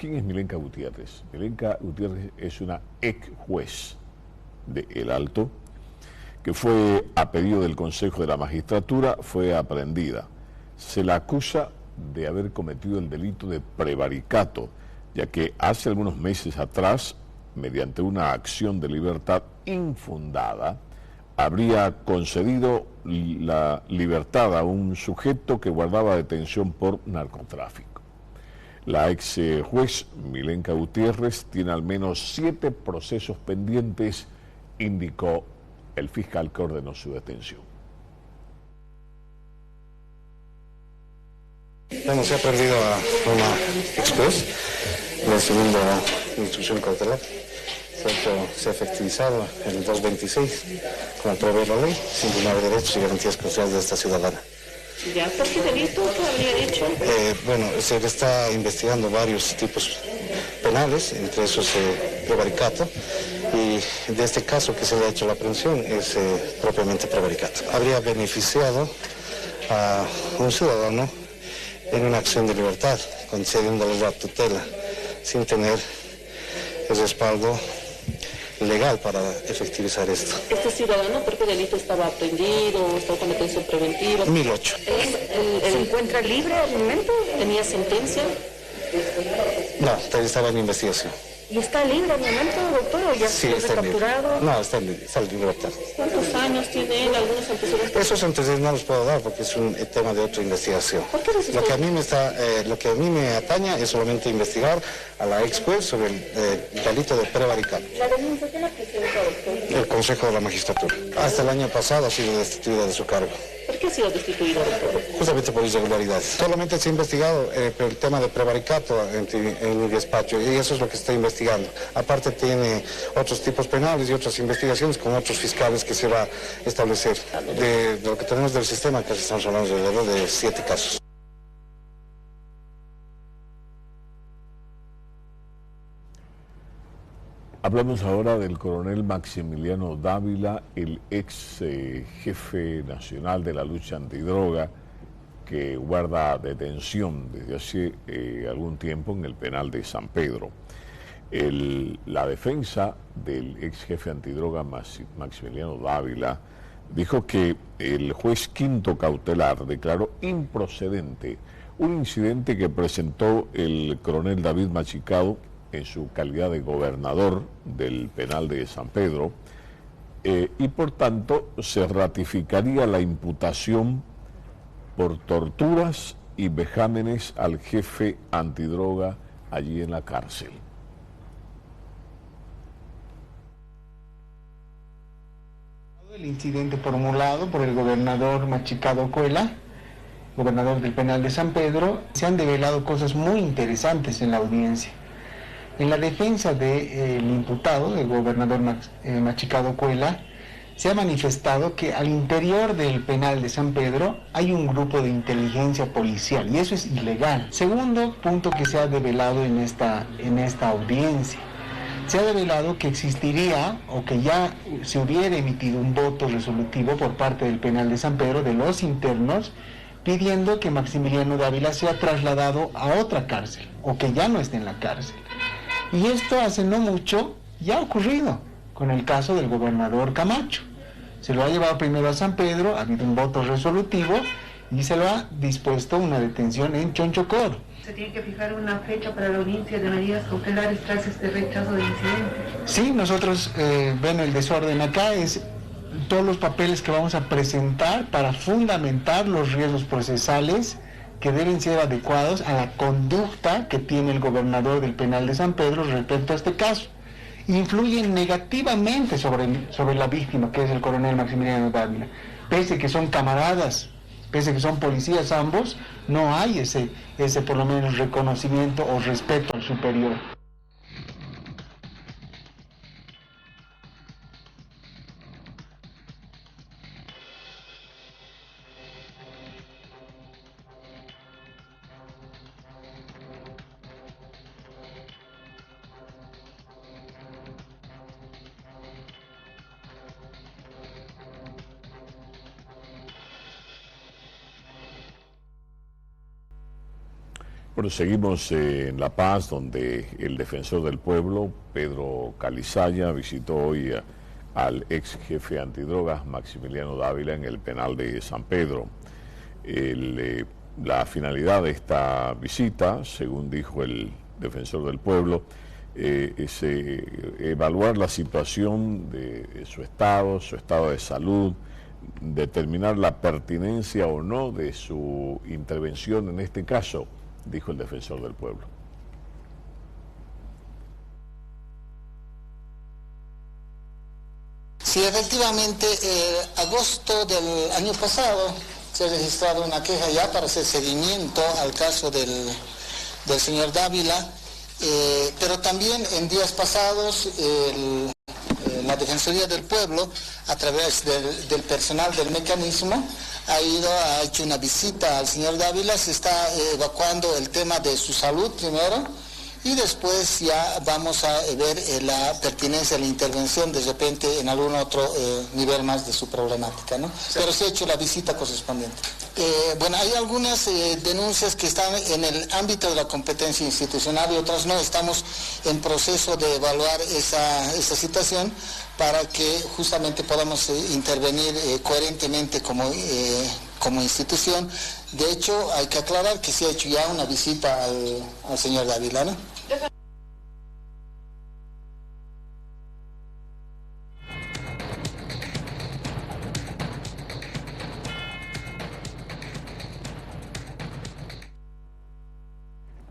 ¿Quién es Milenka Gutiérrez? Milenka Gutiérrez es una ex juez de El Alto, que fue a pedido del Consejo de la Magistratura, fue aprehendida. Se la acusa de haber cometido el delito de prevaricato, ya que hace algunos meses atrás, mediante una acción de libertad infundada, habría concedido la libertad a un sujeto que guardaba detención por narcotráfico. La ex juez Milenka Gutiérrez tiene al menos 7 procesos pendientes, indicó el fiscal que ordenó su detención. Bueno, se ha aprendido a una ex juez, recibiendo instrucción cautelar. Se ha efectivizado el 226, como prevé la ley, sin vulnerar derechos y garantías constitucionales de esta ciudadana. ¿Ya? ¿Por qué delito? ¿Qué habría hecho? Bueno, se le está investigando varios tipos penales, entre esos prevaricato, y de este caso que se le ha hecho la aprehensión es propiamente prevaricato. Habría beneficiado a un ciudadano en una acción de libertad, concediéndole la tutela, sin tener el respaldo legal para efectivizar esto. ¿Este ciudadano por qué delito estaba aprehendido, estaba con detención preventiva? 1008. ¿Se encuentra libre al momento? ¿Tenía sentencia? No, estaba en investigación. ¿Y está libre al momento, doctor, o ya Sí, fue capturado? No, está en libertad. ¿Cuántos años tiene él? ¿Algunos antecedentes? Esos antecedentes no los puedo dar porque es un tema de otra investigación. ¿Por qué Lo que a mí me ataña es solamente investigar a la ex juez sobre el delito de prevaricato. ¿La denuncia quién la presenta, doctor? El Consejo de la Magistratura. Hasta el año pasado ha sido destituida de su cargo. ¿Por qué ha sido destituido, doctor? Justamente por irregularidades. Solamente se ha investigado el tema de prevaricato en mi despacho y eso es lo que se está investigando. Aparte tiene otros tipos penales y otras investigaciones con otros fiscales que se va a establecer. De lo que tenemos del sistema, casi estamos hablando alrededor de 7 casos. Hablamos ahora del coronel Maximiliano Dávila, el ex jefe nacional de la lucha antidroga, que guarda detención desde hace algún tiempo en el penal de San Pedro. La defensa del ex jefe antidroga Maximiliano Dávila dijo que el juez quinto cautelar declaró improcedente un incidente que presentó el coronel David Machicado en su calidad de gobernador del penal de San Pedro, y por tanto se ratificaría la imputación por torturas y vejámenes al jefe antidroga allí en la cárcel. El incidente formulado por el gobernador Machicado Cuela, gobernador del penal de San Pedro, se han develado cosas muy interesantes en la audiencia. En la defensa del imputado, el gobernador Machicado Cuela, se ha manifestado que al interior del penal de San Pedro hay un grupo de inteligencia policial y eso es ilegal. Segundo punto que se ha develado en esta audiencia. Se ha develado que existiría o que ya se hubiera emitido un voto resolutivo por parte del penal de San Pedro de los internos pidiendo que Maximiliano Dávila sea trasladado a otra cárcel o que ya no esté en la cárcel. Y esto hace no mucho ya ha ocurrido con el caso del gobernador Camacho. Se lo ha llevado primero a San Pedro, ha habido un voto resolutivo y se lo ha dispuesto una detención en Chonchocoro. ¿Se tiene que fijar una fecha para la audiencia de medidas cautelares tras este rechazo del incidente? Sí, nosotros, bueno, el desorden acá es todos los papeles que vamos a presentar para fundamentar los riesgos procesales que deben ser adecuados a la conducta que tiene el gobernador del penal de San Pedro respecto a este caso. Influyen negativamente sobre la víctima, que es el coronel Maximiliano Dávila. Pese que son camaradas, pese que son policías ambos, no hay ese por lo menos reconocimiento o respeto al superior. Bueno, seguimos en La Paz, donde el defensor del pueblo, Pedro Calizaya, visitó hoy al ex jefe antidrogas, Maximiliano Dávila, en el penal de San Pedro. La finalidad de esta visita, según dijo el defensor del pueblo, es evaluar la situación de su estado de salud, determinar la pertinencia o no de su intervención en este caso, dijo el defensor del pueblo. Sí, efectivamente, agosto del año pasado se ha registrado una queja ya para hacer seguimiento al caso del señor Dávila, pero también en días pasados la Defensoría del Pueblo, a través del personal del mecanismo, ha hecho una visita al señor Dávila. Se está evacuando el tema de su salud primero, y después ya vamos a ver la pertinencia de la intervención de repente en algún otro nivel más de su problemática, ¿no? Sí. Pero se ha hecho la visita correspondiente. Bueno, hay algunas denuncias que están en el ámbito de la competencia institucional y otras no. Estamos en proceso de evaluar esa situación para que justamente podamos intervenir coherentemente como institución. De hecho, hay que aclarar que se ha hecho ya una visita al señor Dávila, ¿no?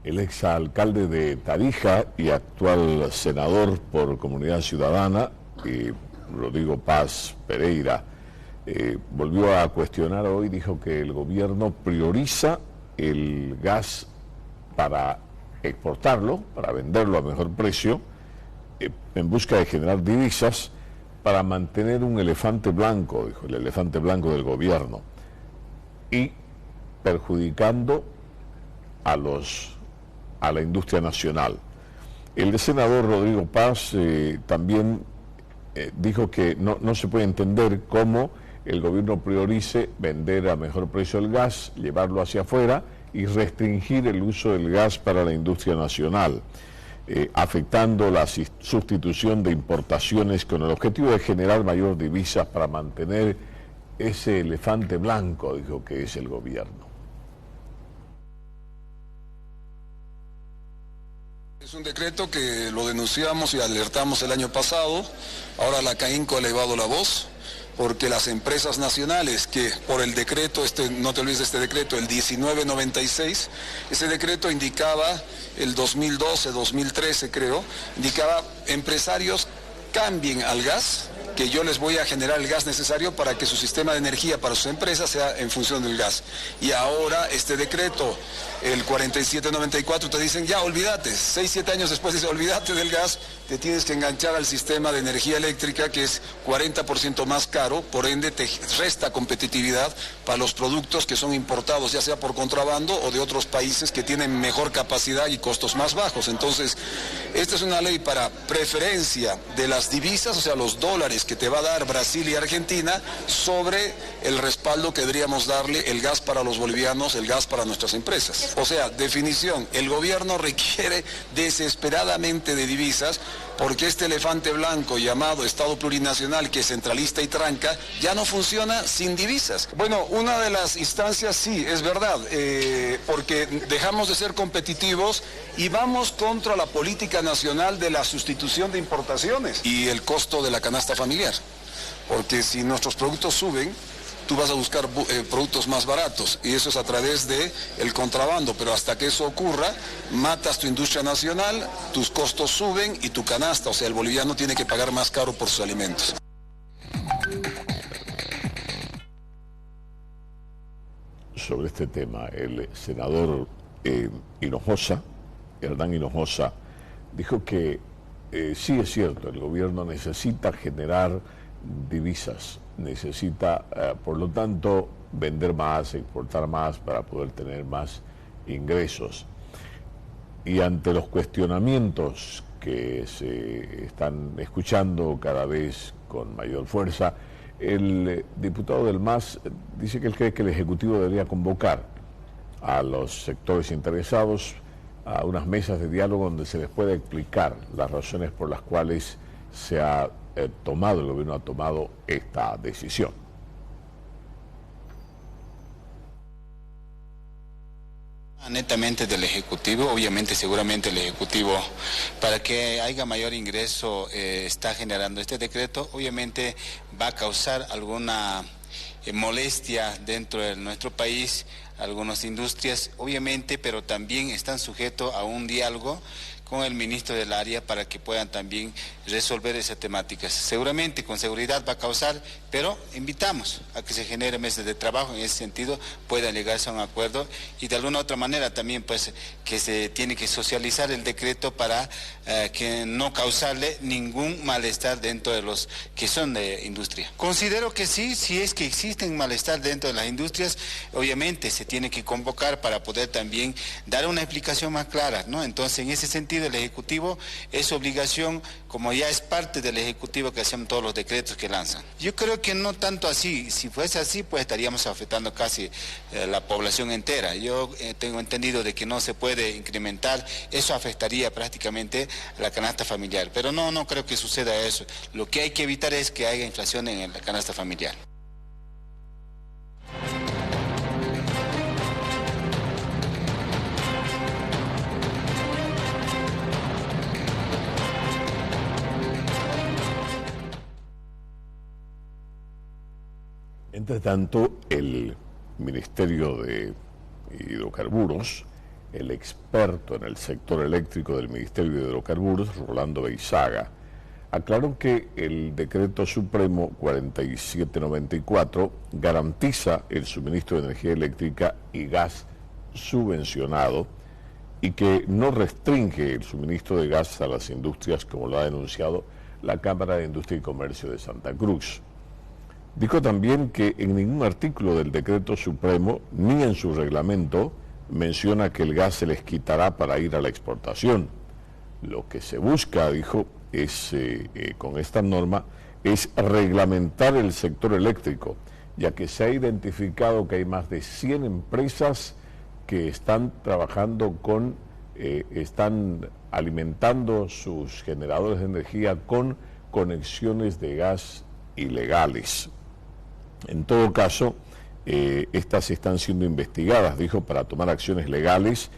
El exalcalde de Tarija y actual senador por Comunidad Ciudadana, Rodrigo Paz Pereira, volvió a cuestionar hoy, dijo que el gobierno prioriza el gas para exportarlo, para venderlo a mejor precio, en busca de generar divisas para mantener un elefante blanco, dijo, el elefante blanco del gobierno, y perjudicando a la industria nacional. El senador Rodrigo Paz también dijo que no se puede entender cómo el gobierno priorice vender a mejor precio el gas, llevarlo hacia afuera y restringir el uso del gas para la industria nacional, afectando la sustitución de importaciones con el objetivo de generar mayor divisas para mantener ese elefante blanco, dijo, que es el gobierno. Es un decreto que lo denunciamos y alertamos el año pasado. Ahora la CAINCO ha elevado la voz, porque las empresas nacionales que por el decreto, no te olvides de este decreto, el 1996, ese decreto indicaba, el 2012, 2013 creo, indicaba empresarios cambien al gas, que yo les voy a generar el gas necesario para que su sistema de energía para sus empresas sea en función del gas. Y ahora este decreto, el 4794, te dicen, ya olvídate, 6, 7 años después dice, olvídate del gas, te tienes que enganchar al sistema de energía eléctrica, que es 40% más caro, por ende te resta competitividad para los productos que son importados, ya sea por contrabando o de otros países que tienen mejor capacidad y costos más bajos. Entonces, esta es una ley para preferencia de las divisas, o sea, los dólares que te va a dar Brasil y Argentina, sobre el respaldo que deberíamos darle el gas para los bolivianos, el gas para nuestras empresas. O sea, definición, el gobierno requiere desesperadamente de divisas, porque este elefante blanco llamado Estado plurinacional, que es centralista y tranca, ya no funciona sin divisas. Bueno, una de las instancias sí, es verdad, porque dejamos de ser competitivos y vamos contra la política nacional de la sustitución de importaciones y el costo de la canasta familiar. Porque si nuestros productos suben, tú vas a buscar productos más baratos, y eso es a través del contrabando, pero hasta que eso ocurra, matas tu industria nacional, tus costos suben y tu canasta, o sea, el boliviano tiene que pagar más caro por sus alimentos. Sobre este tema, el senador Hernán Hinojosa, dijo que sí es cierto, el gobierno necesita generar divisas, necesita, por lo tanto, vender más, exportar más para poder tener más ingresos. Y ante los cuestionamientos que se están escuchando cada vez con mayor fuerza, el diputado del MAS dice que él cree que el Ejecutivo debería convocar a los sectores interesados a unas mesas de diálogo donde se les pueda explicar las razones por las cuales se ha el gobierno ha tomado esta decisión. Netamente del Ejecutivo, obviamente seguramente el Ejecutivo, para que haya mayor ingreso, está generando este decreto, obviamente va a causar alguna molestia dentro de nuestro país, algunas industrias, obviamente, pero también están sujetos a un diálogo con el ministro del área para que puedan también resolver esas temáticas. Seguramente, con seguridad va a causar, pero invitamos a que se genere meses de trabajo en ese sentido, puedan llegarse a un acuerdo y de alguna otra manera también pues que se tiene que socializar el decreto para que no causarle ningún malestar dentro de los que son de industria. Considero que sí, si es que existen malestar dentro de las industrias, obviamente se tiene que convocar para poder también dar una explicación más clara, ¿no? Entonces, en ese sentido, el Ejecutivo es obligación, como ya es parte del Ejecutivo que hacen todos los decretos que lanzan. Yo creo que no tanto así, si fuese así pues estaríamos afectando casi la población entera. Yo tengo entendido de que no se puede incrementar, eso afectaría prácticamente a la canasta familiar, pero no creo que suceda eso. Lo que hay que evitar es que haya inflación en la canasta familiar. Entre tanto, el Ministerio de Hidrocarburos, el experto en el sector eléctrico del Ministerio de Hidrocarburos, Rolando Beizaga, aclaró que el Decreto Supremo 4794 garantiza el suministro de energía eléctrica y gas subvencionado y que no restringe el suministro de gas a las industrias, como lo ha denunciado la Cámara de Industria y Comercio de Santa Cruz. Dijo también que en ningún artículo del Decreto Supremo, ni en su reglamento, menciona que el gas se les quitará para ir a la exportación. Lo que se busca, dijo, es con esta norma, es reglamentar el sector eléctrico, ya que se ha identificado que hay más de 100 empresas que están trabajando están alimentando sus generadores de energía con conexiones de gas ilegales. En todo caso, estas están siendo investigadas, dijo, para tomar acciones legales,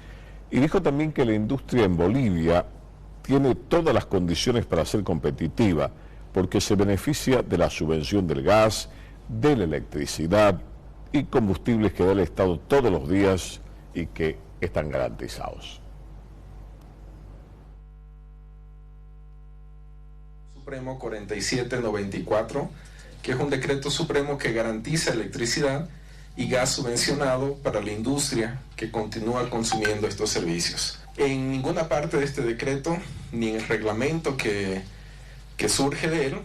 y dijo también que la industria en Bolivia tiene todas las condiciones para ser competitiva, porque se beneficia de la subvención del gas, de la electricidad y combustibles que da el Estado todos los días y que están garantizados. Supremo 4794, que es un decreto supremo que garantiza electricidad y gas subvencionado para la industria que continúa consumiendo estos servicios. En ninguna parte de este decreto, ni en el reglamento que surge de él,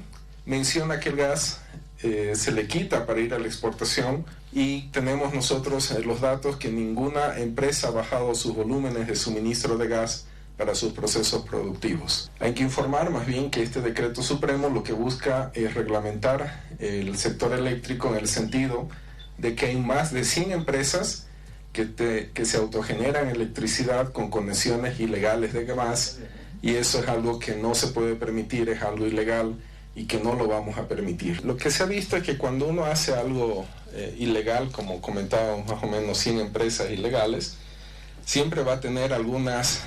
menciona que el gas se le quita para ir a la exportación, y tenemos nosotros los datos que ninguna empresa ha bajado sus volúmenes de suministro de gas para sus procesos productivos. Hay que informar más bien que este decreto supremo lo que busca es reglamentar el sector eléctrico en el sentido de que hay más de 100 empresas que se autogeneran electricidad con conexiones ilegales de gas, y eso es algo que no se puede permitir, es algo ilegal y que no lo vamos a permitir. Lo que se ha visto es que cuando uno hace algo ilegal, como comentábamos, más o menos 100 empresas ilegales, siempre va a tener algunas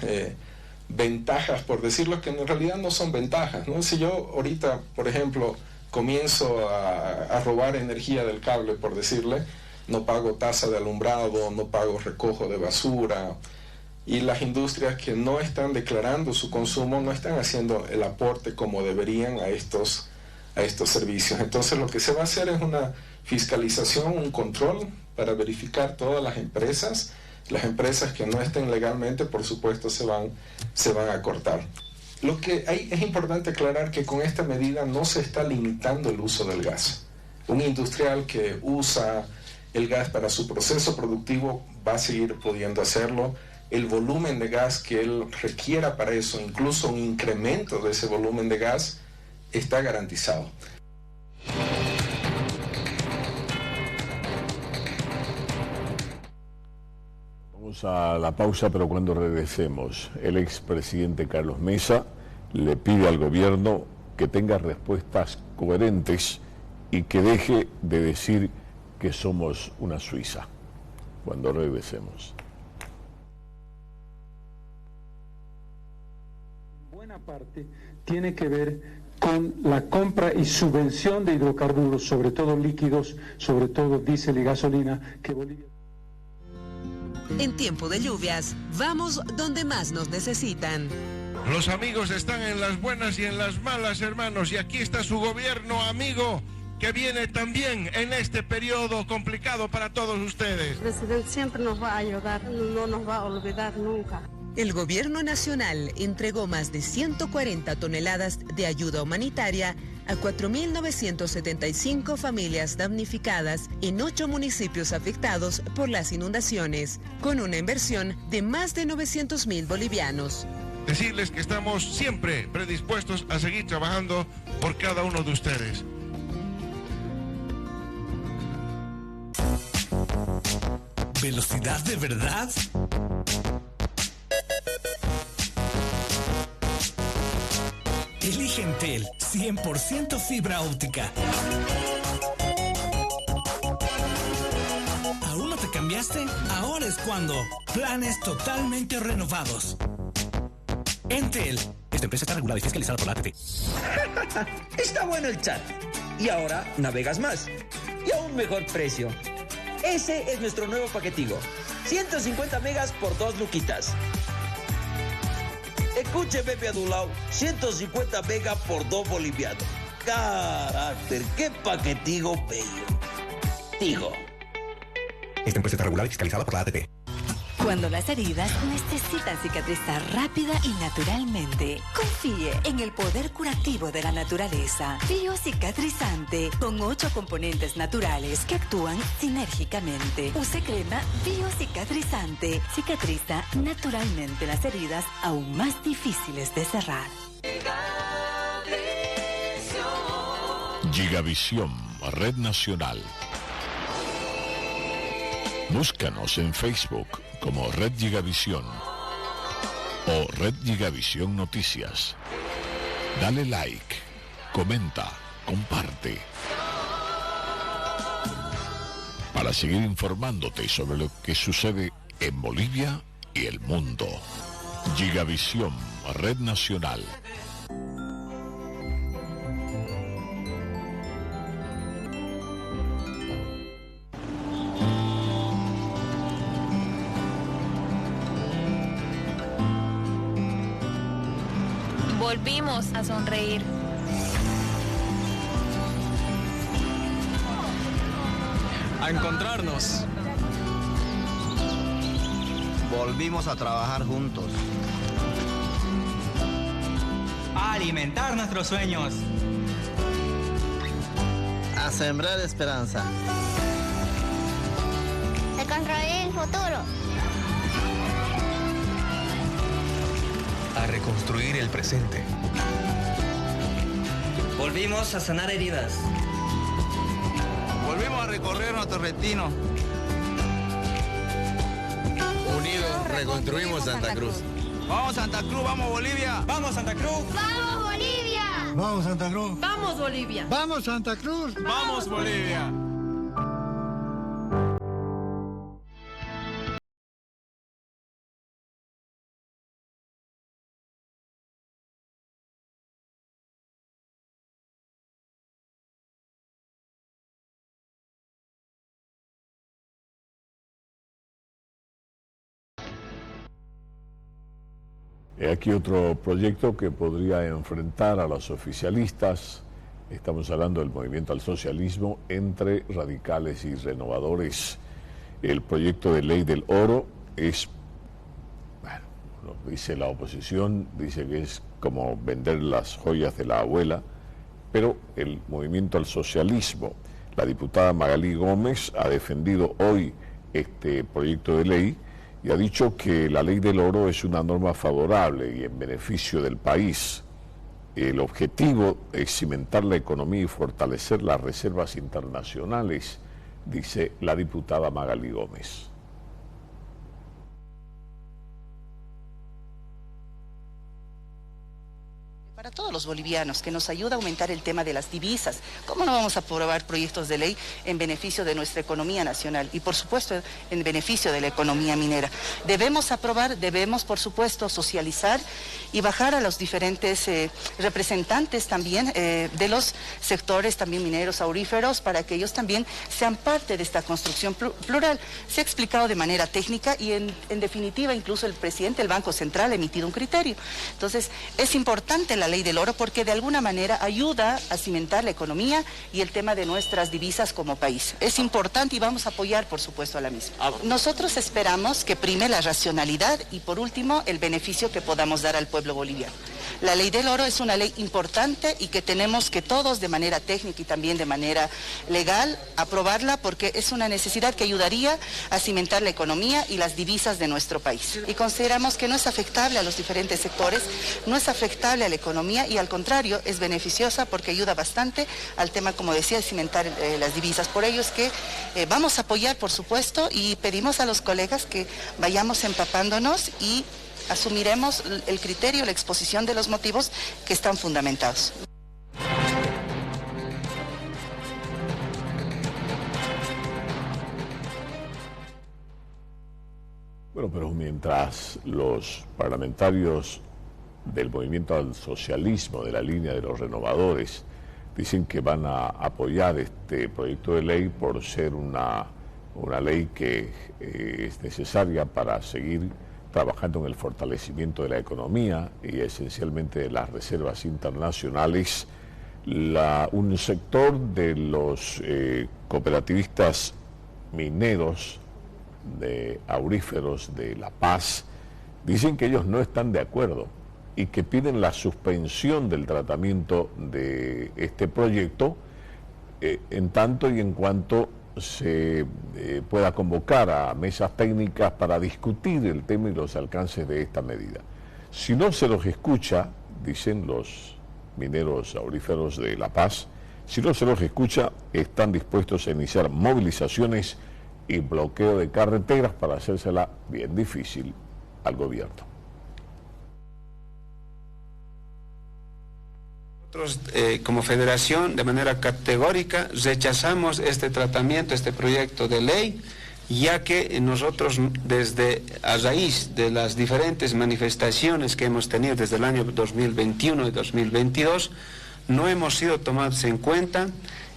ventajas, por decirlo, que en realidad no son ventajas, ¿no? Si yo ahorita, por ejemplo, comienzo a robar energía del cable, por decirle, no pago tasa de alumbrado, no pago recojo de basura, y las industrias que no están declarando su consumo no están haciendo el aporte como deberían a estos servicios. Entonces lo que se va a hacer es una fiscalización, un control para verificar todas las empresas que no estén legalmente, por supuesto, se van a cortar. Lo que es importante aclarar que con esta medida no se está limitando el uso del gas. Un industrial que usa el gas para su proceso productivo va a seguir pudiendo hacerlo. El volumen de gas que él requiera para eso, incluso un incremento de ese volumen de gas, está garantizado. Vamos a la pausa, pero cuando regresemos, el expresidente Carlos Mesa le pide al gobierno que tenga respuestas coherentes y que deje de decir que somos una Suiza. Cuando regresemos. Buena parte tiene que ver con la compra y subvención de hidrocarburos, sobre todo líquidos, sobre todo diésel y gasolina, que Bolivia... En tiempo de lluvias, vamos donde más nos necesitan. Los amigos están en las buenas y en las malas, hermanos, y aquí está su gobierno amigo, que viene también en este periodo complicado para todos ustedes. El presidente siempre nos va a ayudar, no nos va a olvidar nunca. El gobierno nacional entregó más de 140 toneladas de ayuda humanitaria a 4.975 familias damnificadas en 8 municipios afectados por las inundaciones, con una inversión de más de 900.000 bolivianos. Decirles que estamos siempre predispuestos a seguir trabajando por cada uno de ustedes. ¿Velocidad de verdad? Elige Entel 100% fibra óptica. ¿Aún no te cambiaste? Ahora es cuando. Planes totalmente renovados. Entel. Esta empresa está regulada y fiscalizada por la ATT. Está bueno el chat. Y ahora navegas más. Y a un mejor precio. Ese es nuestro nuevo paquetigo. 150 megas por 2 luquitas. Escuche, Pepe Adulao, 150 megas por 2 bolivianos. Carácter, qué paquetigo bello. Digo. Esta empresa está regulada y fiscalizada por la ATT. Cuando las heridas necesitan cicatrizar rápida y naturalmente, confíe en el poder curativo de la naturaleza. Biocicatrizante, con 8 componentes naturales que actúan sinérgicamente. Use crema biocicatrizante. Cicatriza naturalmente las heridas aún más difíciles de cerrar. Gigavisión, Red Nacional. Búscanos en Facebook como Red Gigavisión o Red Gigavisión Noticias. Dale like, comenta, comparte. Para seguir informándote sobre lo que sucede en Bolivia y el mundo. Gigavisión, Red Nacional. Volvimos a sonreír. A encontrarnos. Volvimos a trabajar juntos. A alimentar nuestros sueños. A sembrar esperanza. A construir el futuro. A reconstruir el presente. Volvimos a sanar heridas. Volvimos a recorrer nuestro destino. Unidos reconstruimos Santa Cruz. Vamos Santa Cruz, vamos Bolivia. Vamos Santa Cruz. ¡Vamos Bolivia! Vamos Santa Cruz. ¡Vamos Bolivia! Vamos Santa Cruz. Vamos Bolivia. Aquí otro proyecto que podría enfrentar a los oficialistas. Estamos hablando del movimiento al socialismo entre radicales y renovadores. El proyecto de ley del oro es, bueno, lo dice la oposición, dice que es como vender las joyas de la abuela, pero el movimiento al socialismo, la diputada Magalí Gómez ha defendido hoy este proyecto de ley y ha dicho que la ley del oro es una norma favorable y en beneficio del país. El objetivo es cimentar la economía y fortalecer las reservas internacionales, dice la diputada Magalí Gómez. para todos los bolivianos, que nos ayuda a aumentar el tema de las divisas. ¿Cómo no vamos a aprobar proyectos de ley en beneficio de nuestra economía nacional y por supuesto en beneficio de la economía minera? Debemos aprobar, debemos por supuesto socializar y bajar a los diferentes representantes también de los sectores también mineros, auríferos, para que ellos también sean parte de esta construcción plural. Se ha explicado de manera técnica y en definitiva incluso el presidente del Banco Central ha emitido un criterio. Entonces es importante la ley del oro porque de alguna manera ayuda a cimentar la economía y el tema de nuestras divisas como país. Es importante y vamos a apoyar por supuesto a la misma. Nosotros esperamos que prime la racionalidad y por último el beneficio que podamos dar al pueblo boliviano. La ley del oro es una ley importante y que tenemos que todos de manera técnica y también de manera legal aprobarla porque es una necesidad que ayudaría a cimentar la economía y las divisas de nuestro país. Y consideramos que no es afectable a los diferentes sectores, no es afectable a la economía y al contrario es beneficiosa porque ayuda bastante al tema, como decía, de cimentar las divisas. Por ello es que vamos a apoyar por supuesto y pedimos a los colegas que vayamos empapándonos y asumiremos el criterio, la exposición de los motivos que están fundamentados. Bueno, pero mientras los parlamentarios del movimiento al socialismo, de la línea de los renovadores, dicen que van a apoyar este proyecto de ley por ser una ley que es necesaria para seguir trabajando en el fortalecimiento de la economía y esencialmente de las reservas internacionales, un sector de los cooperativistas mineros de auríferos de La Paz dicen que ellos no están de acuerdo y que piden la suspensión del tratamiento de este proyecto en tanto y en cuanto se pueda convocar a mesas técnicas para discutir el tema y los alcances de esta medida. Si no se los escucha, dicen los mineros auríferos de La Paz, si no se los escucha, están dispuestos a iniciar movilizaciones y bloqueo de carreteras para hacérsela bien difícil al gobierno. Nosotros como federación de manera categórica rechazamos este tratamiento, este proyecto de ley, ya que nosotros desde a raíz de las diferentes manifestaciones que hemos tenido desde el año 2021 y 2022 no hemos sido tomados en cuenta.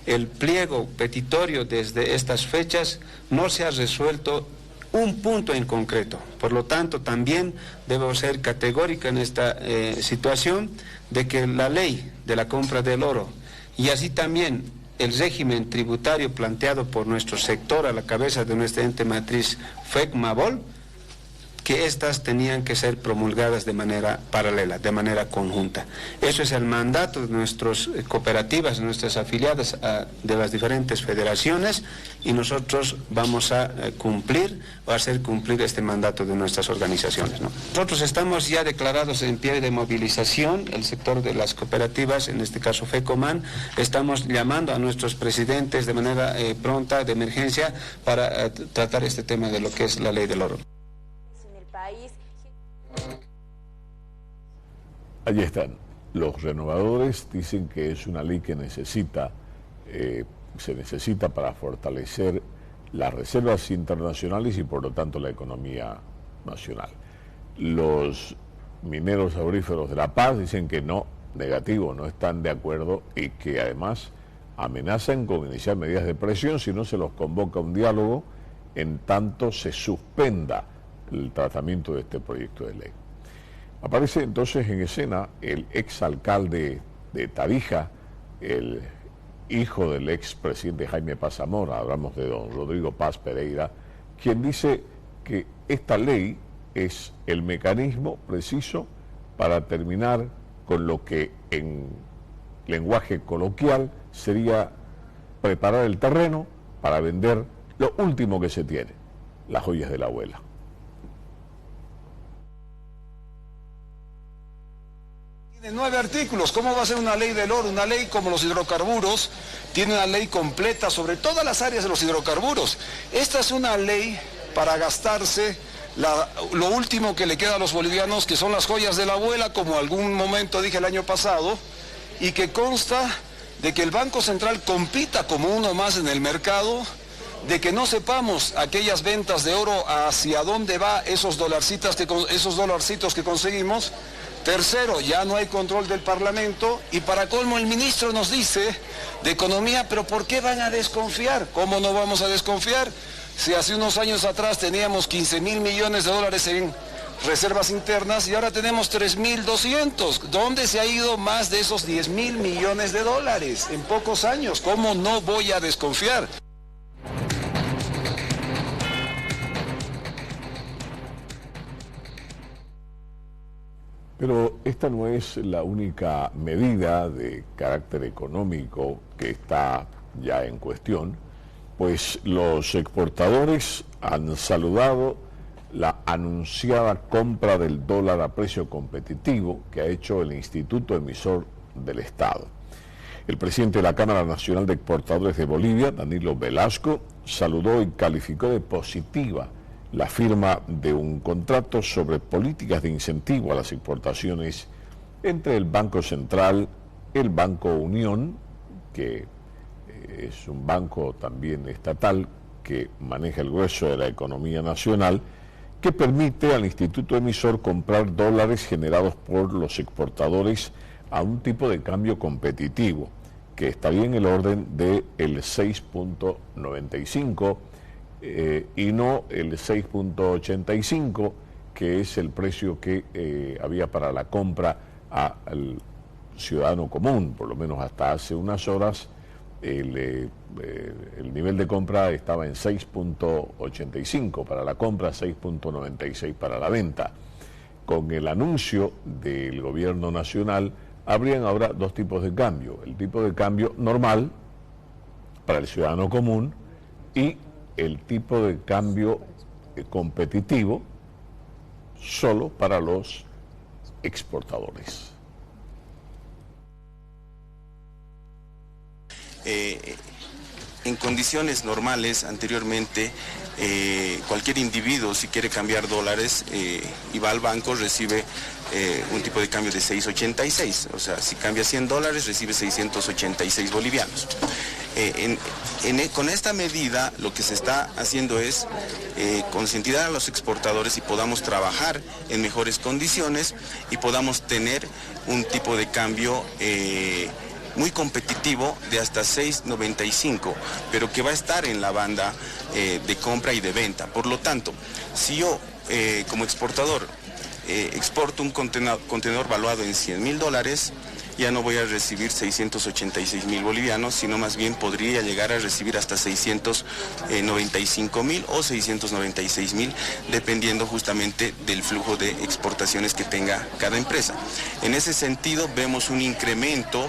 El pliego petitorio desde estas fechas no se ha resuelto un punto en concreto. Por lo tanto, también debo ser categórica en esta situación de que la ley de la compra del oro y así también el régimen tributario planteado por nuestro sector a la cabeza de nuestra ente matriz FECMABOL, que estas tenían que ser promulgadas de manera paralela, de manera conjunta. Eso es el mandato de nuestras cooperativas, de nuestras afiliadas de las diferentes federaciones y nosotros vamos a cumplir o hacer cumplir este mandato de nuestras organizaciones, ¿no? Nosotros estamos ya declarados en pie de movilización, el sector de las cooperativas, en este caso FECOMAN, estamos llamando a nuestros presidentes de manera pronta, de emergencia, para tratar este tema de lo que es la ley del oro. Allí están. Los renovadores dicen que es una ley que se necesita para fortalecer las reservas internacionales y por lo tanto la economía nacional. Los mineros auríferos de La Paz dicen que no, negativo, no están de acuerdo y que además amenazan con iniciar medidas de presión si no se los convoca a un diálogo en tanto se suspenda el tratamiento de este proyecto de ley. Aparece entonces en escena el exalcalde de Tarija, el hijo del expresidente Jaime Paz Zamora, hablamos de don Rodrigo Paz Pereira, quien dice que esta ley es el mecanismo preciso para terminar con lo que en lenguaje coloquial sería preparar el terreno para vender lo último que se tiene, las joyas de la abuela. Tiene 9 artículos. ¿Cómo va a ser una ley del oro? Una ley como los hidrocarburos, tiene una ley completa sobre todas las áreas de los hidrocarburos. Esta es una ley para gastarse lo último que le queda a los bolivianos, que son las joyas de la abuela, como algún momento dije el año pasado, y que consta de que el Banco Central compita como uno más en el mercado, de que no sepamos aquellas ventas de oro hacia dónde va esos dolarcitos que conseguimos. Tercero, ya no hay control del Parlamento, y para colmo el ministro nos dice de Economía, pero ¿por qué van a desconfiar? ¿Cómo no vamos a desconfiar? Si hace unos años atrás teníamos 15.000 millones de dólares en reservas internas y ahora tenemos 3.200. ¿Dónde se ha ido más de esos 10.000 millones de dólares en pocos años? ¿Cómo no voy a desconfiar? Pero esta no es la única medida de carácter económico que está ya en cuestión, pues los exportadores han saludado la anunciada compra del dólar a precio competitivo que ha hecho el Instituto Emisor del Estado. El presidente de la Cámara Nacional de Exportadores de Bolivia, Danilo Velasco, saludó y calificó de positiva la firma de un contrato sobre políticas de incentivo a las exportaciones entre el Banco Central, el Banco Unión, que es un banco también estatal que maneja el grueso de la economía nacional, que permite al Instituto Emisor comprar dólares generados por los exportadores a un tipo de cambio competitivo, que estaría en el orden del 6.95 y no el 6.85, que es el precio que había para la compra al ciudadano común. Por lo menos hasta hace unas horas el nivel de compra estaba en 6.85 para la compra, 6.96 para la venta. Con el anuncio del gobierno nacional habrían ahora dos tipos de cambio: el tipo de cambio normal para el ciudadano común y el tipo de cambio competitivo solo para los exportadores. En condiciones normales, anteriormente, cualquier individuo, si quiere cambiar dólares y va al banco, recibe un tipo de cambio de 6.86. O sea, si cambia 100 dólares, recibe 686 bolivianos. Con esta medida, lo que se está haciendo es concientizar a los exportadores y podamos trabajar en mejores condiciones y podamos tener un tipo de cambio muy competitivo de hasta 6.95, pero que va a estar en la banda de compra y de venta. Por lo tanto, si yo como exportador exporto un contenedor valuado en 100.000 dólares, ya no voy a recibir 686.000 bolivianos, sino más bien podría llegar a recibir hasta 695.000 o 696.000, dependiendo justamente del flujo de exportaciones que tenga cada empresa. En ese sentido, vemos un incremento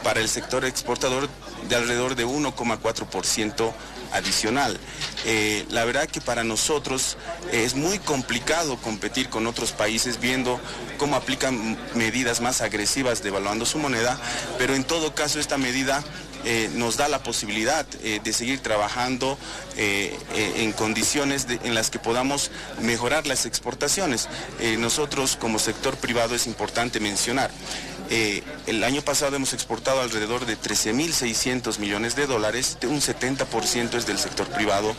para el sector exportador de alrededor de 1,4% adicional. La verdad que para nosotros es muy complicado competir con otros países viendo cómo aplican medidas más agresivas devaluando su moneda, pero en todo caso esta medida nos da la posibilidad de seguir trabajando en condiciones en las que podamos mejorar las exportaciones. Nosotros como sector privado es importante mencionar, el año pasado hemos exportado alrededor de 13.600 millones de dólares, un 70% es del sector privado.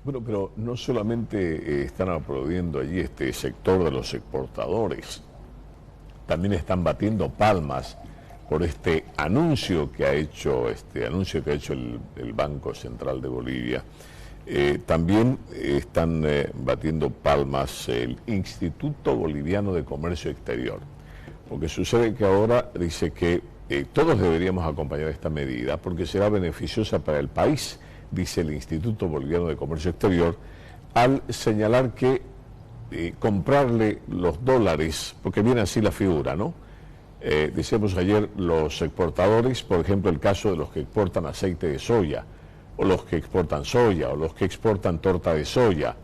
Bueno, pero no solamente están aplaudiendo allí este sector de los exportadores, también están batiendo palmas por este anuncio que ha hecho el Banco Central de Bolivia. También están batiendo palmas el Instituto Boliviano de Comercio Exterior, porque sucede que ahora dice que todos deberíamos acompañar esta medida porque será beneficiosa para el país, dice el Instituto Boliviano de Comercio Exterior, al señalar que comprarle los dólares, porque viene así la figura, ¿no? Decíamos ayer, los exportadores, por ejemplo, el caso de los que exportan aceite de soya, o los que exportan soya, o los que exportan torta de soya,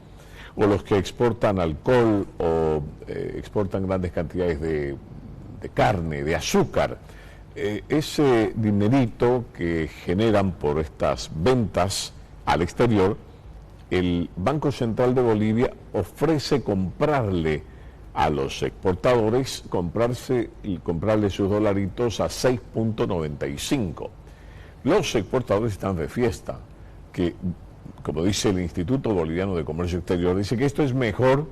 o los que exportan alcohol, o exportan grandes cantidades de carne, de azúcar. ese dinerito que generan por estas ventas al exterior, el Banco Central de Bolivia ofrece comprarle a los exportadores, comprarle sus dolaritos a 6.95. Los exportadores están de fiesta, que, como dice el Instituto Boliviano de Comercio Exterior, dice que esto es mejor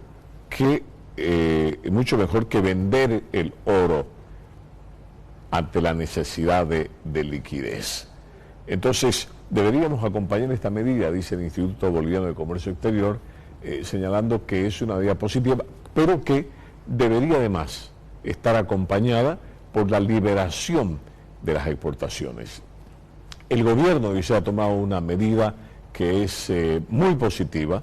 que, mucho mejor que vender el oro ante la necesidad de liquidez. Entonces, deberíamos acompañar esta medida, dice el Instituto Boliviano de Comercio Exterior, señalando que es una medida positiva, pero que debería además estar acompañada por la liberación de las exportaciones. El gobierno dice ha tomado una medida que es muy positiva,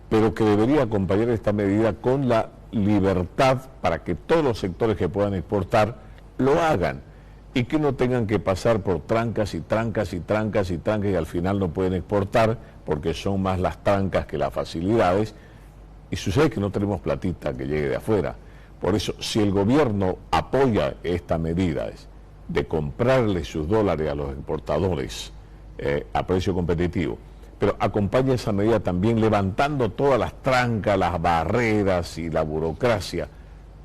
pero que debería acompañar esta medida con la libertad para que todos los sectores que puedan exportar lo hagan y que no tengan que pasar por trancas y trancas y trancas y trancas y al final no pueden exportar porque son más las trancas que las facilidades y sucede que no tenemos platita que llegue de afuera. Por eso, si el gobierno apoya esta medida de comprarle sus dólares a los exportadores a precio competitivo, pero acompaña esa medida también levantando todas las trancas, las barreras y la burocracia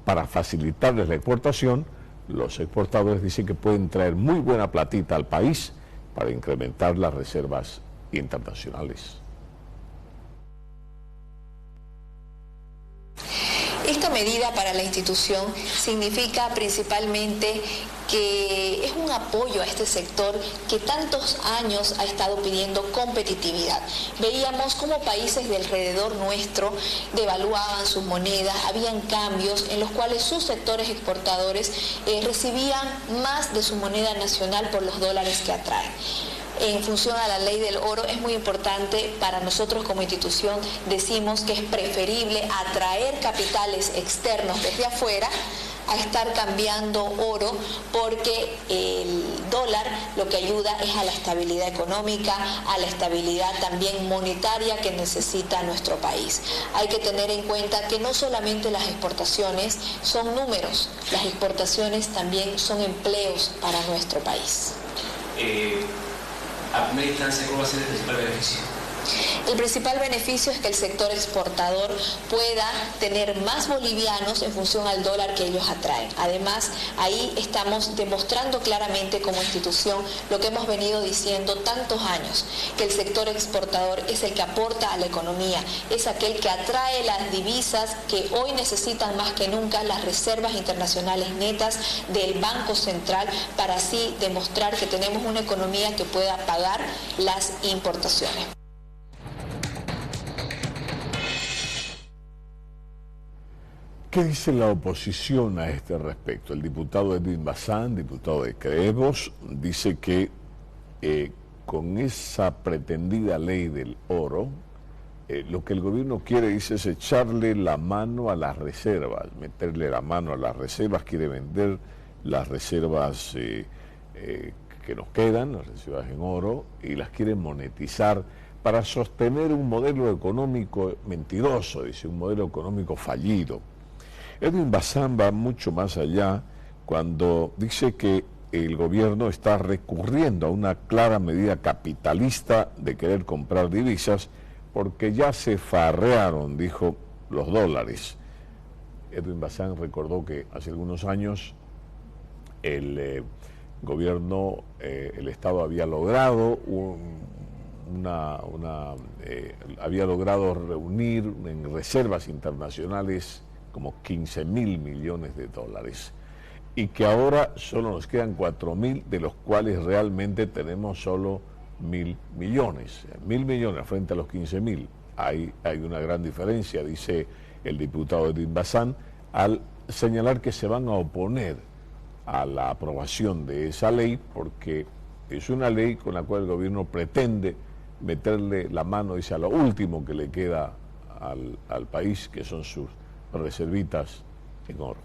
para facilitarles la exportación, los exportadores dicen que pueden traer muy buena platita al país para incrementar las reservas internacionales. Esta medida para la institución significa principalmente que es un apoyo a este sector que tantos años ha estado pidiendo competitividad. Veíamos cómo países de alrededor nuestro devaluaban sus monedas, habían cambios en los cuales sus sectores exportadores recibían más de su moneda nacional por los dólares que atraen. En función a la ley del oro, es muy importante para nosotros como institución, decimos que es preferible atraer capitales externos desde afuera a estar cambiando oro, porque el dólar lo que ayuda es a la estabilidad económica, a la estabilidad también monetaria que necesita nuestro país. Hay que tener en cuenta que no solamente las exportaciones son números, las exportaciones también son empleos para nuestro país. A primera instancia, ¿cuál va a ser el principal beneficio? El principal beneficio es que el sector exportador pueda tener más bolivianos en función al dólar que ellos atraen. Además, ahí estamos demostrando claramente como institución lo que hemos venido diciendo tantos años, que el sector exportador es el que aporta a la economía, es aquel que atrae las divisas que hoy necesitan más que nunca las reservas internacionales netas del Banco Central para así demostrar que tenemos una economía que pueda pagar las importaciones. ¿Qué dice la oposición a este respecto? El diputado Edwin Bazán, diputado de Creemos, dice que con esa pretendida ley del oro, lo que el gobierno quiere, dice, es echarle la mano a las reservas, meterle la mano a las reservas, quiere vender las reservas que nos quedan, las reservas en oro, y las quiere monetizar para sostener un modelo económico mentiroso, dice, un modelo económico fallido. Edwin Bazán va mucho más allá cuando dice que el gobierno está recurriendo a una clara medida capitalista de querer comprar divisas porque ya se farrearon, dijo, los dólares. Edwin Bazán recordó que hace algunos años el gobierno, el Estado había logrado había logrado reunir en reservas internacionales como 15.000 millones de dólares y que ahora solo nos quedan 4.000, de los cuales realmente tenemos solo 1.000 millones. 1.000 millones frente a los 15.000. Hay una gran diferencia, dice el diputado Edwin Bazán, al señalar que se van a oponer a la aprobación de esa ley porque es una ley con la cual el gobierno pretende meterle la mano, dice, a lo último que le queda al país, que son sus reservitas en oro.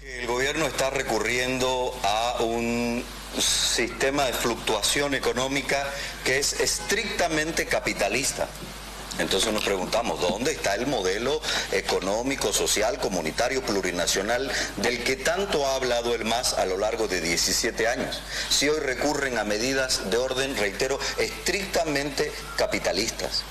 El gobierno está recurriendo a un sistema de fluctuación económica que es estrictamente capitalista. Entonces nos preguntamos, ¿dónde está el modelo económico, social, comunitario, plurinacional del que tanto ha hablado el MAS a lo largo de 17 años? Si hoy recurren a medidas de orden, reitero, estrictamente capitalistas.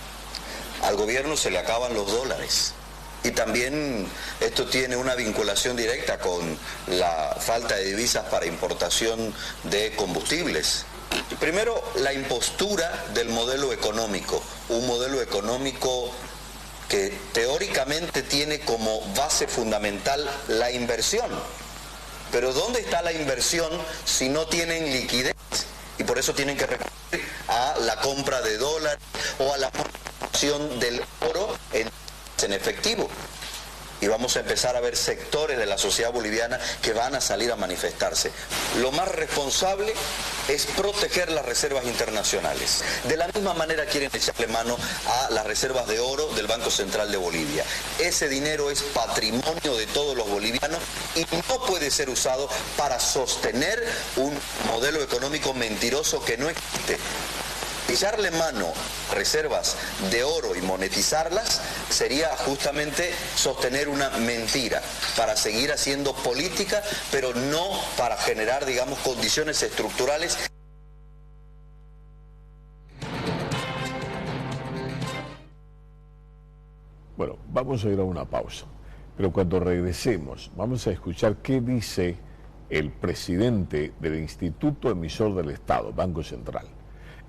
Al gobierno se le acaban los dólares. Y también esto tiene una vinculación directa con la falta de divisas para importación de combustibles. Primero, la impostura del modelo económico, un modelo económico que teóricamente tiene como base fundamental la inversión. Pero ¿dónde está la inversión si no tienen liquidez? Y por eso tienen que recurrir a la compra de dólares o a la importación del oro en efectivo. Y vamos a empezar a ver sectores de la sociedad boliviana que van a salir a manifestarse. Lo más responsable es proteger las reservas internacionales. De la misma manera quieren echarle mano a las reservas de oro del Banco Central de Bolivia. Ese dinero es patrimonio de todos los bolivianos y no puede ser usado para sostener un modelo económico mentiroso que no existe. Echarle mano a reservas de oro y monetizarlas sería justamente sostener una mentira para seguir haciendo política, pero no para generar, digamos, condiciones estructurales. Bueno, vamos a ir a una pausa, pero cuando regresemos vamos a escuchar qué dice el presidente del Instituto Emisor del Estado, Banco Central.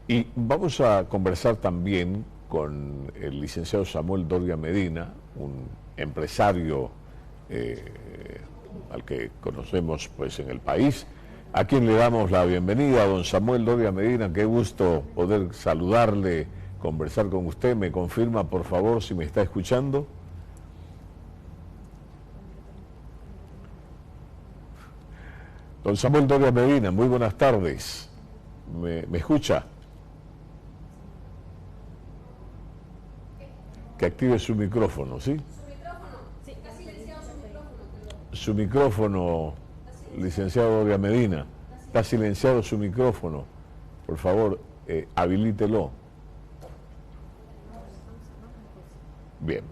Y vamos a conversar también con el licenciado Samuel Doria Medina, un empresario al que conocemos pues en el país, a quien le damos la bienvenida. Don Samuel Doria Medina, qué gusto poder saludarle, conversar con usted. ¿Me confirma, por favor, si me está escuchando? Don Samuel Doria Medina, muy buenas tardes. ¿Me escucha? Que active su micrófono, ¿sí? Su micrófono, sí, está silenciado su micrófono. Su micrófono, licenciado Doria Medina, está silenciado su micrófono. Por favor, habilítelo. Bien.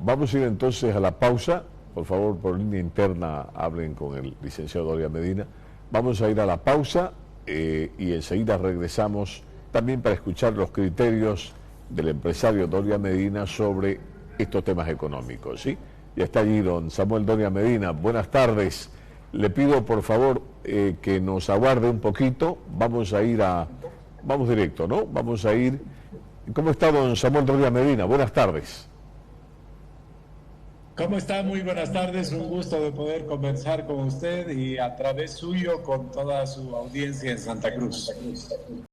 Vamos a ir entonces a la pausa. Por favor, por línea interna, hablen con el licenciado Doria Medina. Vamos a ir a la pausa y enseguida regresamos también para escuchar los criterios del empresario Doria Medina sobre estos temas económicos, ¿sí? Ya está allí don Samuel Doria Medina. Buenas tardes. Le pido, por favor, que nos aguarde un poquito. Vamos directo, ¿no? Vamos a ir... ¿Cómo está don Samuel Doria Medina? Buenas tardes. ¿Cómo está? Muy buenas tardes. Un gusto de poder conversar con usted y a través suyo con toda su audiencia en Santa Cruz.